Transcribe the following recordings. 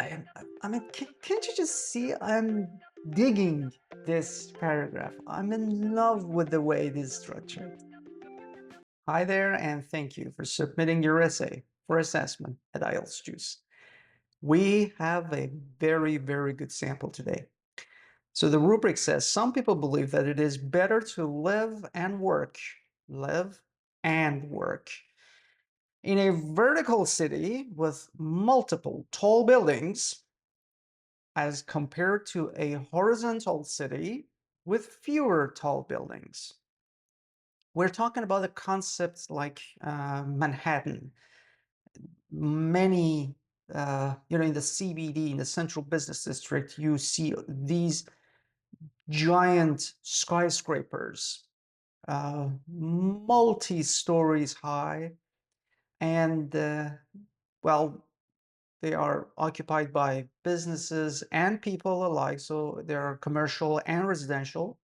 I mean, can't you just see I'm digging this paragraph? I'm in love with the way it is structured. Hi there, and thank you for submitting your essay for assessment at IELTS Juice. We have a very, very good sample today. So the rubric says some people believe that it is better to live and work in a vertical city with multiple tall buildings as compared to a horizontal city with fewer tall buildings. We're talking about the concepts like Manhattan. Many, in the CBD, in the Central Business District, you see these giant skyscrapers, multi-stories high, and well, they are occupied by businesses and people alike, so they are commercial and residential,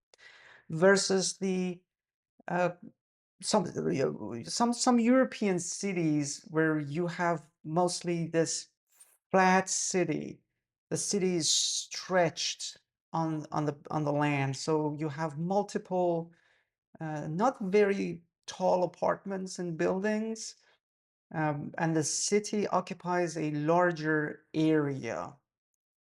versus the uh, some European cities where you have mostly this flat city. The city is stretched on the land, so you have multiple not very tall apartments and buildings, and the city occupies a larger area.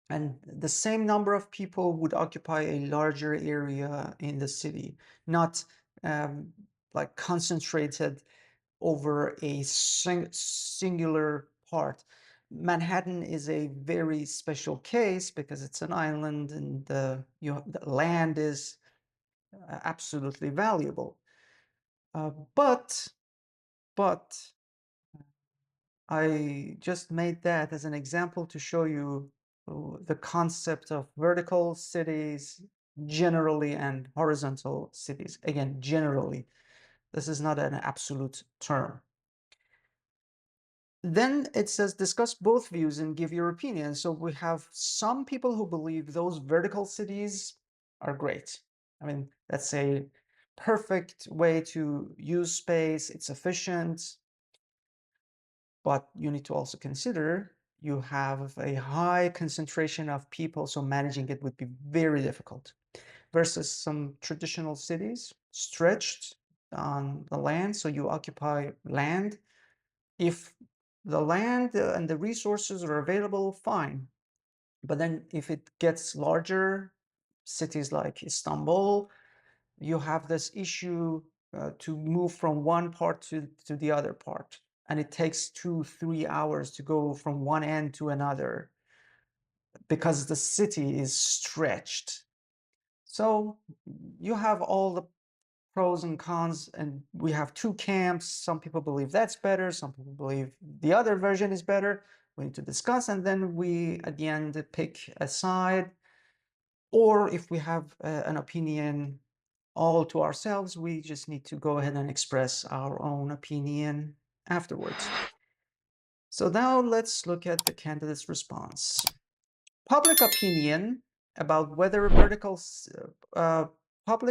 And the same number of people would occupy a larger area in the city, not um, like concentrated over a singular part. Manhattan is a very special case because it's an island and the land is absolutely valuable. But I just made that as an example to show you the concept of vertical cities generally and horizontal cities. Again, generally, this is not an absolute term. Then it says discuss both views and give your opinion. So we have some people who believe those vertical cities are great. I mean, that's a perfect way to use space. It's efficient. But you need to also consider you have a high concentration of people, so managing it would be very difficult. Versus some traditional cities stretched on the land, so you occupy land. If the land and the resources are available, fine. But then if it gets larger, cities like Istanbul, you have this issue to move from one part to the other part. And it takes 2-3 hours to go from one end to another because the city is stretched. So you have all the pros and cons, and we have two camps. Some people believe that's better. Some people believe the other version is better. We need to discuss, and then we, at the end, pick a side. Or if we have an opinion all to ourselves, we just need to go ahead and express our own opinion afterwards. So now let's look at the candidate's response. Public opinion about whether public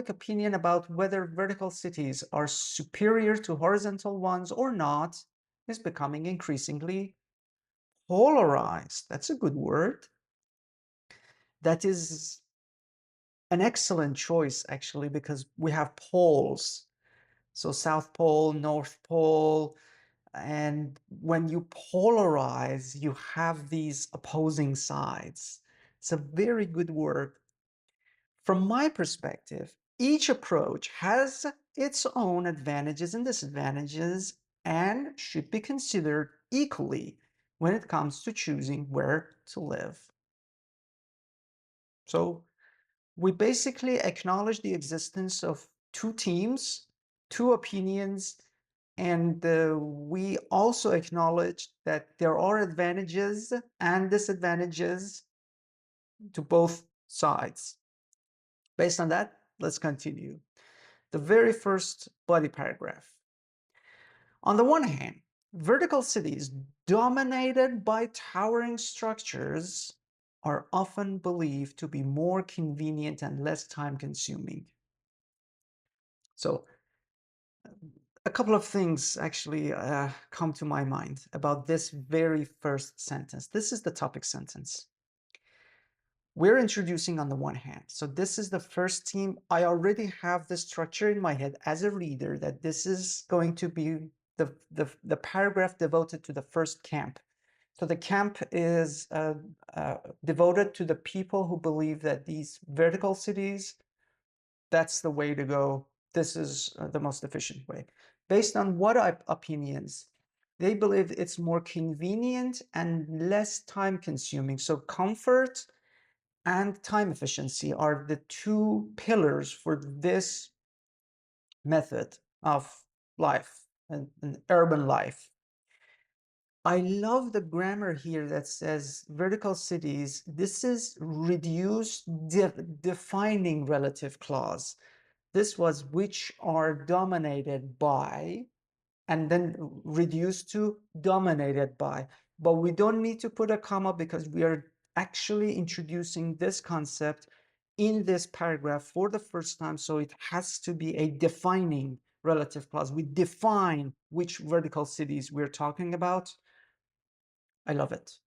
opinion about whether vertical cities are superior to horizontal ones or not is becoming increasingly polarized. That's a good word. That is an excellent choice, actually, because we have poles. So South Pole, North Pole, and when you polarize, you have these opposing sides. It's a very good word. From my perspective, each approach has its own advantages and disadvantages and should be considered equally when it comes to choosing where to live. So we basically acknowledge the existence of two teams, two opinions, and we also acknowledge that there are advantages and disadvantages to both sides. Based on that, let's continue. The very first body paragraph. On the one hand, vertical cities dominated by towering structures are often believed to be more convenient and less time-consuming. So A couple of things actually come to my mind about this very first sentence. This is the topic sentence. We're introducing on the one hand. So this is the first team. I already have the structure in my head as a reader that this is going to be the paragraph devoted to the first camp. So the camp is devoted to the people who believe that these vertical cities, that's the way to go. This is the most efficient way. Based on what opinions? They believe it's more convenient and less time consuming. So comfort and time efficiency are the two pillars for this method of life and urban life. I love the grammar here that says vertical cities. This is reduced defining relative clause. This was which are dominated by, and then reduced to dominated by. But we don't need to put a comma because we are actually introducing this concept in this paragraph for the first time. So it has to be a defining relative clause. We define which vertical cities we're talking about. I love it.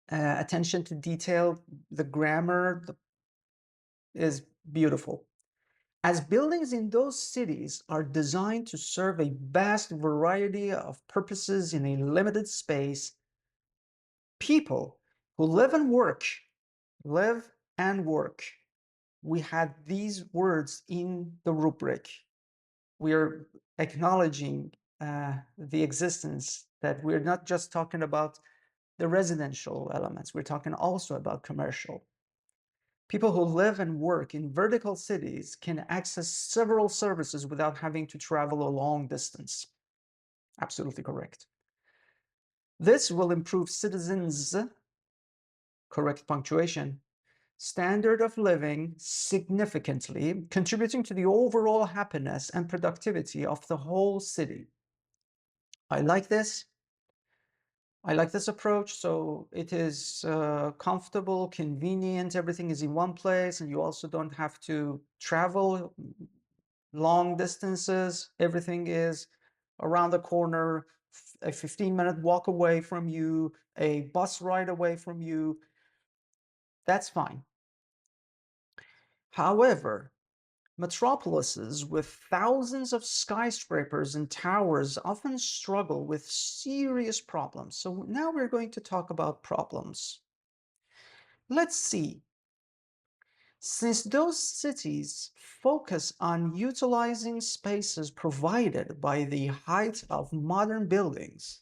Attention to detail, the grammar is beautiful. As buildings in those cities are designed to serve a vast variety of purposes in a limited space, people who live and work, we had these words in the rubric. We are acknowledging the existence that we're not just talking about the residential elements, we're talking also about commercial. People who live and work in vertical cities can access several services without having to travel a long distance. Absolutely correct. This will improve citizens' correct punctuation, standard of living significantly, contributing to the overall happiness and productivity of the whole city. I like this. I like this approach. So it is comfortable, convenient, everything is in one place, and you also don't have to travel long distances. Everything is around the corner, a 15-minute walk away from you, a bus ride away from you. That's fine. However, metropolises with thousands of skyscrapers and towers often struggle with serious problems. So now we're going to talk about problems. Let's see. Since those cities focus on utilizing spaces provided by the height of modern buildings,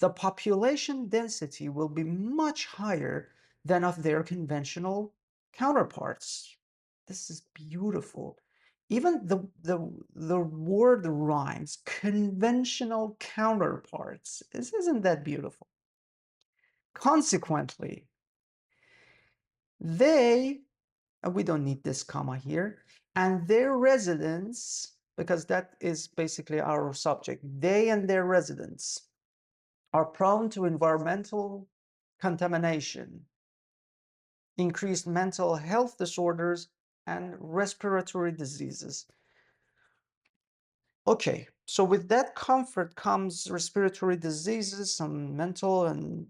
the population density will be much higher than of their conventional counterparts. This is beautiful. Even the word rhymes, conventional counterparts. Isn't that beautiful? Consequently, they, and we don't need this comma here, and their residents, because that is basically our subject, they and their residents are prone to environmental contamination, increased mental health disorders, and respiratory diseases. Okay, so with that comfort comes respiratory diseases, some mental and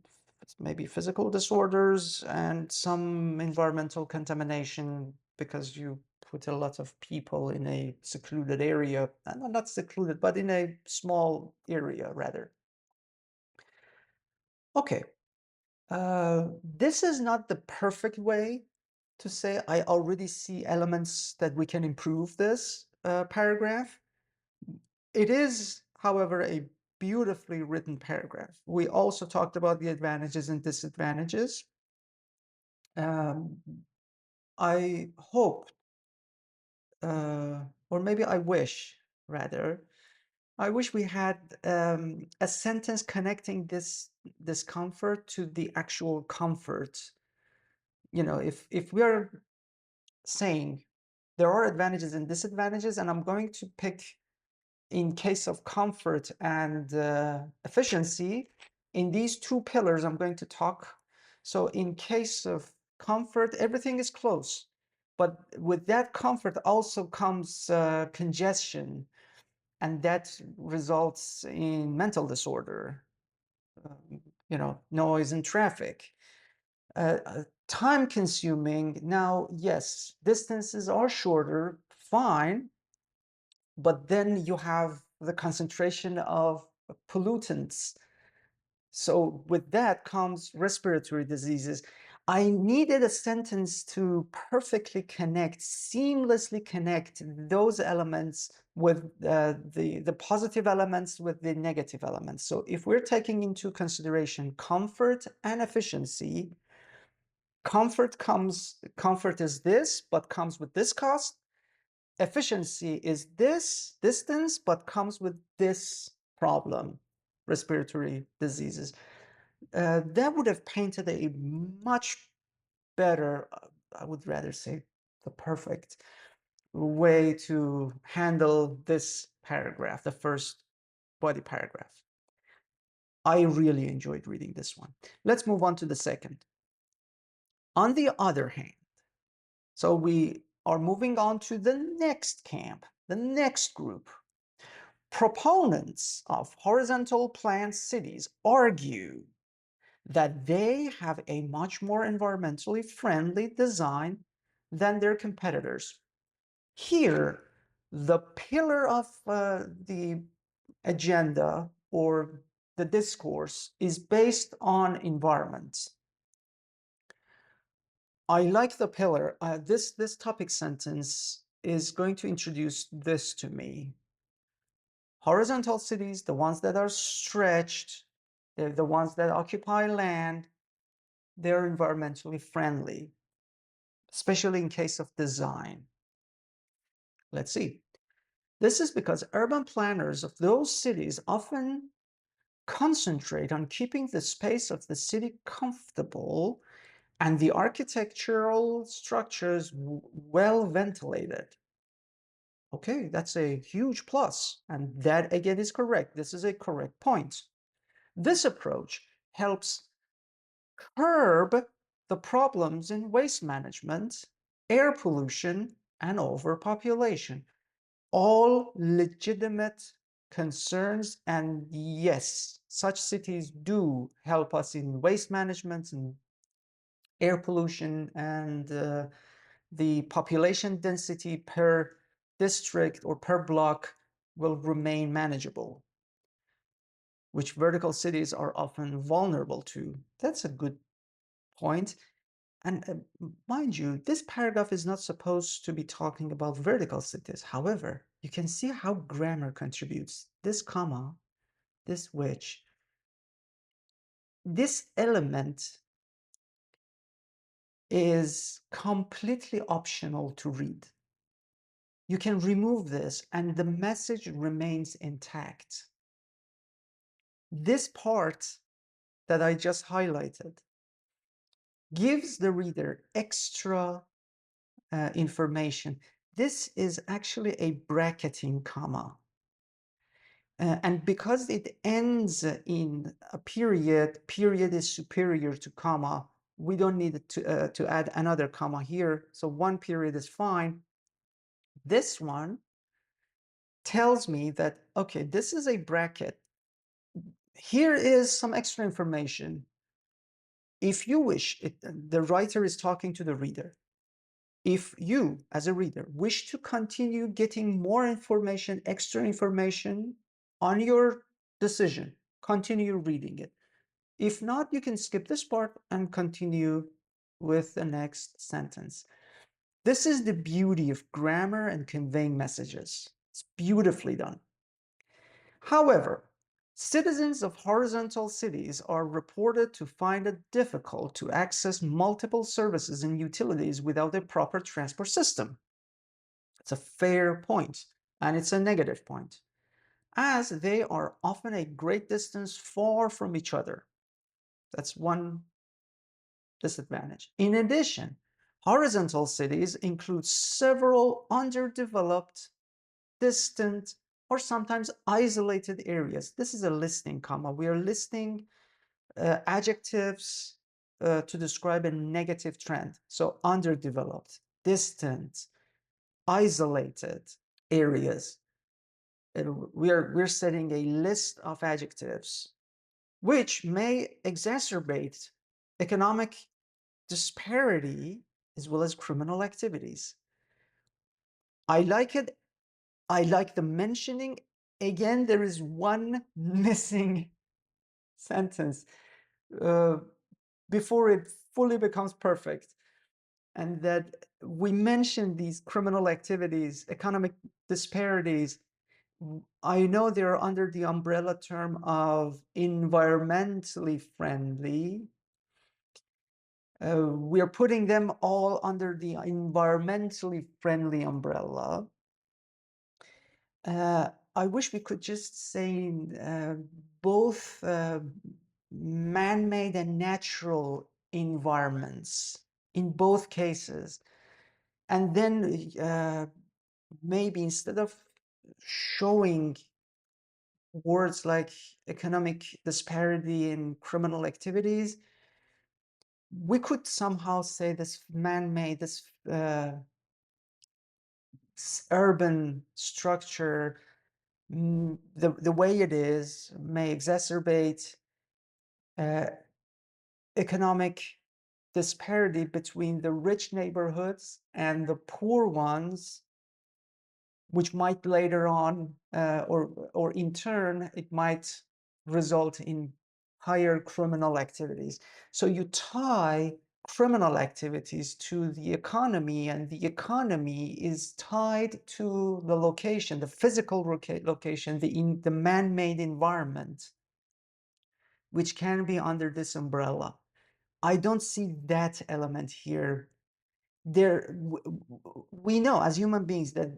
maybe physical disorders, and some environmental contamination because you put a lot of people in a secluded area, not secluded, but in a small area rather. Okay, this is not the perfect way to say I already see elements that we can improve this paragraph. It is, however, a beautifully written paragraph. We also talked about the advantages and disadvantages. I hope, or maybe I wish, rather, I wish we had a sentence connecting this discomfort to the actual comfort. You know, if we are saying there are advantages and disadvantages, and I'm going to pick in case of comfort and efficiency, in these two pillars I'm going to talk. So in case of comfort, everything is close, but with that comfort also comes congestion, and that results in mental disorder, noise and traffic. Time consuming. Now, yes, distances are shorter, fine, but then you have the concentration of pollutants. So with that comes respiratory diseases. I needed a sentence to perfectly connect, seamlessly connect those elements with the positive elements with the negative elements. So if we're taking into consideration comfort and efficiency, comfort is this, but comes with this cost. Efficiency is this distance, but comes with this problem, respiratory diseases. That would have painted a much better, I would rather say the perfect way to handle this paragraph, the first body paragraph. I really enjoyed reading this one. Let's move on to the second. On the other hand, so we are moving on to the next camp, the next group. Proponents of horizontal planned cities argue that they have a much more environmentally friendly design than their competitors. Here, the pillar of the agenda or the discourse is based on environment. I like the pillar. This topic sentence is going to introduce this to me. Horizontal cities, the ones that are stretched, they're the ones that occupy land, they're environmentally friendly, especially in case of design. Let's see. This is because urban planners of those cities often concentrate on keeping the space of the city comfortable and the architectural structures well ventilated. Okay, that's a huge plus, and that again is correct. This is a correct point. This approach helps curb the problems in waste management, air pollution, and overpopulation. All legitimate concerns, and yes, such cities do help us in waste management and air pollution, and the population density per district or per block will remain manageable, which vertical cities are often vulnerable to. That's a good point. And mind you, this paragraph is not supposed to be talking about vertical cities. However, you can see how grammar contributes. This comma, this which, this element is completely optional to read. You can remove this and the message remains intact. This part that I just highlighted gives the reader extra information. This is actually a bracketing comma. And because it ends in a period, period is superior to comma, we don't need to add another comma here. So one period is fine. This one tells me that, okay, this is a bracket. Here is some extra information. If you wish, the writer is talking to the reader. If you, as a reader, wish to continue getting more information, extra information on your decision, continue reading it. If not, you can skip this part and continue with the next sentence. This is the beauty of grammar and conveying messages. It's beautifully done. However, citizens of horizontal cities are reported to find it difficult to access multiple services and utilities without a proper transport system. It's a fair point, and it's a negative point, as they are often a great distance far from each other. That's one disadvantage. In addition, horizontal cities include several underdeveloped, distant, or sometimes isolated areas. This is a listing comma. We are listing adjectives to describe a negative trend. So underdeveloped, distant, isolated areas. we're setting a list of adjectives which may exacerbate economic disparity as well as criminal activities. I like it. I like the mentioning. Again, there is one missing sentence uh, before it fully becomes perfect. And that we mentioned these criminal activities, economic disparities. I know they're under the umbrella term of environmentally friendly. We're putting them all under the environmentally friendly umbrella. I wish we could just say both man-made and natural environments in both cases. And then maybe instead of showing words like economic disparity and criminal activities, we could somehow say this man-made, this urban structure, the way it is may exacerbate economic disparity between the rich neighborhoods and the poor ones, which might later on, or in turn, it might result in higher criminal activities. So you tie criminal activities to the economy, and the economy is tied to the location, the physical location, the man-made environment, which can be under this umbrella. I don't see that element here. We know as human beings that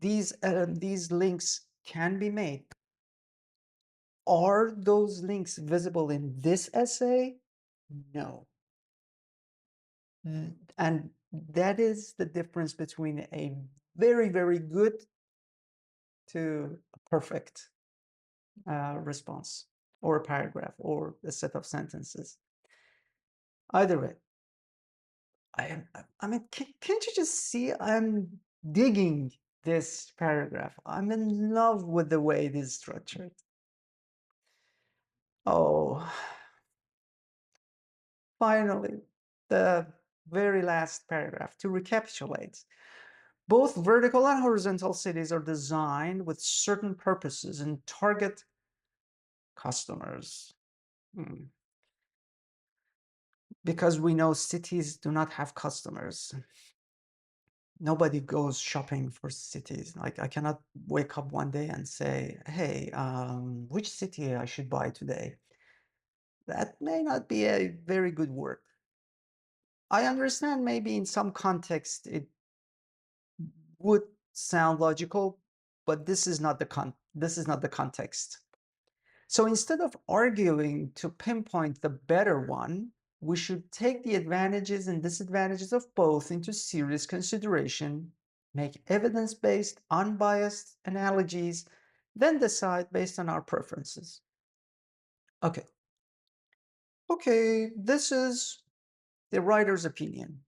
these links can be made. Are those links visible in this essay? No. And that is the difference between a very, very good to a perfect response, or a paragraph, or a set of sentences. Either way, I mean, can't you just see I'm digging this paragraph? I'm in love with the way it is structured. Oh, finally, the very last paragraph. To recapitulate, both vertical and horizontal cities are designed with certain purposes and target customers. Because we know cities do not have customers. Nobody goes shopping for cities. Like, I cannot wake up one day and say, hey, which city I should buy today? That may not be a very good word. I understand maybe in some context it would sound logical, but this is not the context. So instead of arguing to pinpoint the better one, we should take the advantages and disadvantages of both into serious consideration, make evidence-based, unbiased analogies, then decide based on our preferences. Okay. Okay, this is the writer's opinion.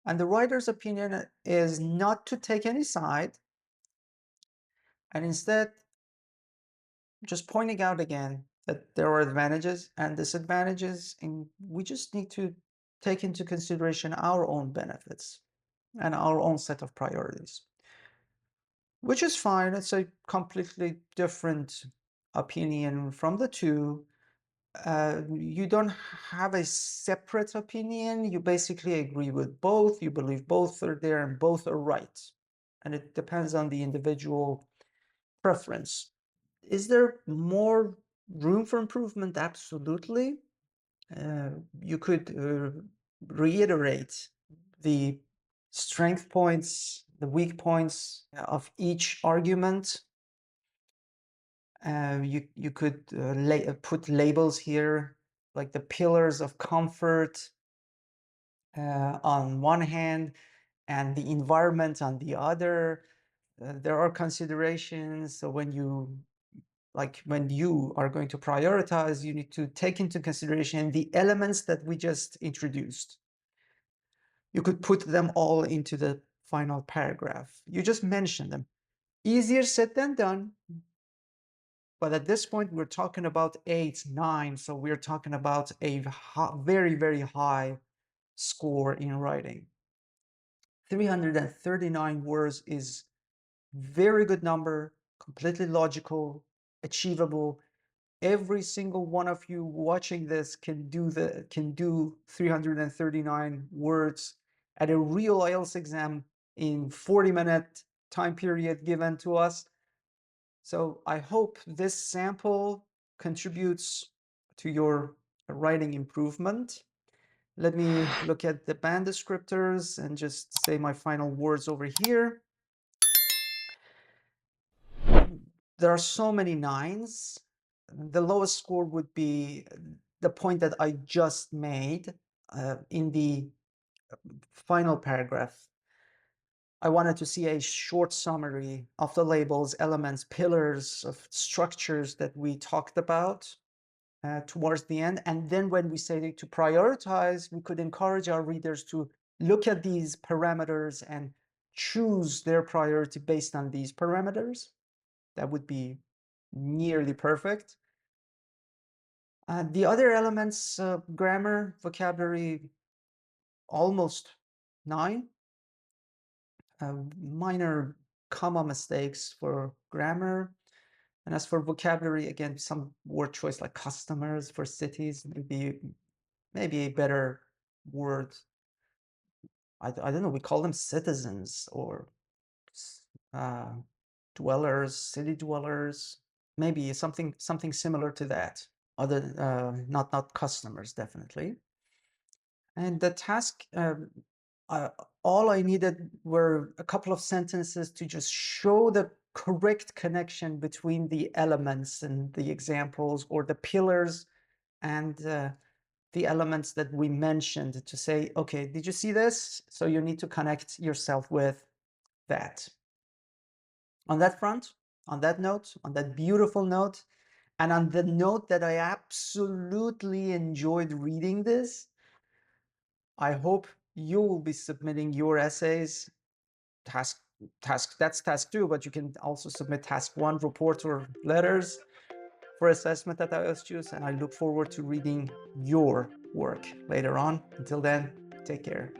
And the writer's opinion is not to take any side, and instead just pointing out again that there are advantages and disadvantages, and we just need to take into consideration our own benefits and our own set of priorities, which is fine. It's a completely different opinion from the two. You don't have a separate opinion. You basically agree with both. You believe both are there and both are right. And it depends on the individual preference. Is there more room for improvement? Absolutely. You could reiterate the strength points, the weak points of each argument. You could put labels here, like the pillars of comfort on one hand and the environment on the other. There are considerations. So when you are going to prioritize, you need to take into consideration the elements that we just introduced. You could put them all into the final paragraph. You just mentioned them. Easier said than done, But at this point, we're talking about 8, 9. So we're talking about a very, very high score in writing. 339 words is very good number, completely logical, achievable. Every single one of you watching this can do 339 words at a real IELTS exam in 40-minute time period given to us. So I hope this sample contributes to your writing improvement. Let me look at the band descriptors and just say my final words over here. There are so many 9s. The lowest score would be the point that I just made in the final paragraph. I wanted to see a short summary of the labels, elements, pillars of structures that we talked about towards the end. And then when we say to prioritize, we could encourage our readers to look at these parameters and choose their priority based on these parameters. That would be nearly perfect. The other elements, grammar, vocabulary, almost 9. Minor comma mistakes for grammar. And as for vocabulary, again, some word choice like customers for cities, maybe a better word. I don't know, we call them citizens or uh, dwellers, city dwellers, maybe something similar to that. Other not customers, definitely. And the task, uh, all I needed were a couple of sentences to just show the correct connection between the elements and the examples, or the pillars and the elements that we mentioned, to say, okay, did you see this? So you need to connect yourself with that. On that front, on that note, on that beautiful note, and on the note that I absolutely enjoyed reading this, I hope you will be submitting your essays. That's task 2, but you can also submit task 1 report or letters for assessment at IELTS Juice, and I look forward to reading your work later on. Until then, take care.